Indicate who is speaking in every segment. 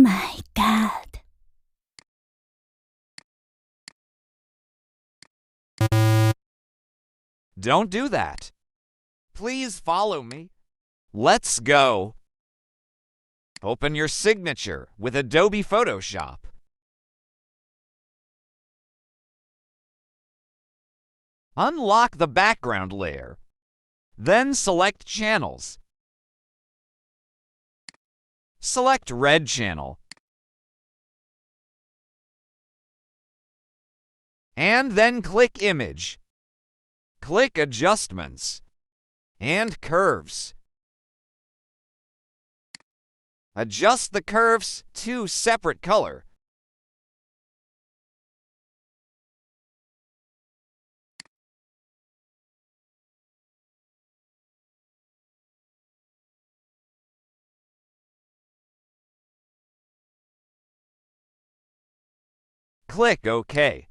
Speaker 1: my God.
Speaker 2: Don't do that. Please follow me. Let's go. Open your signature with Adobe Photoshop. Unlock the background layer. Then select Channels. Select Red Channel. And then click Image. Click Adjustments and Curves. Adjust the curves to separate color. Click OK.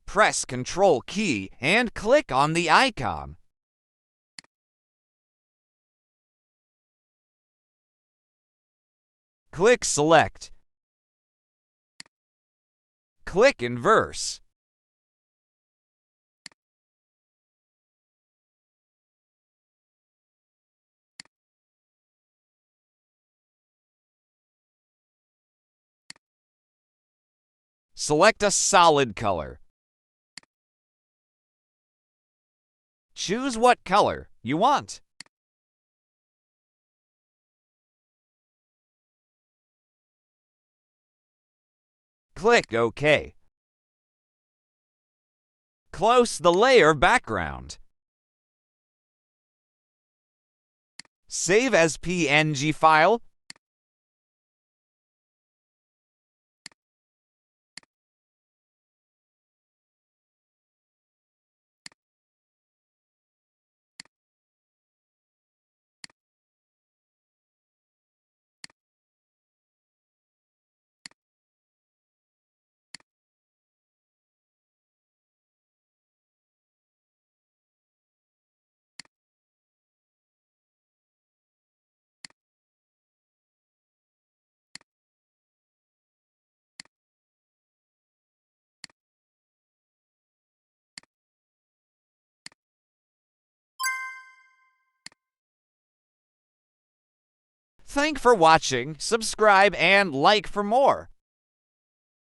Speaker 2: Press Ctrl key and click on the icon. Click Select. Click Inverse. Select a solid color. Choose what color you want. Click OK. Close the layer background. Save as PNG file. Thanks for watching, subscribe, and like for more.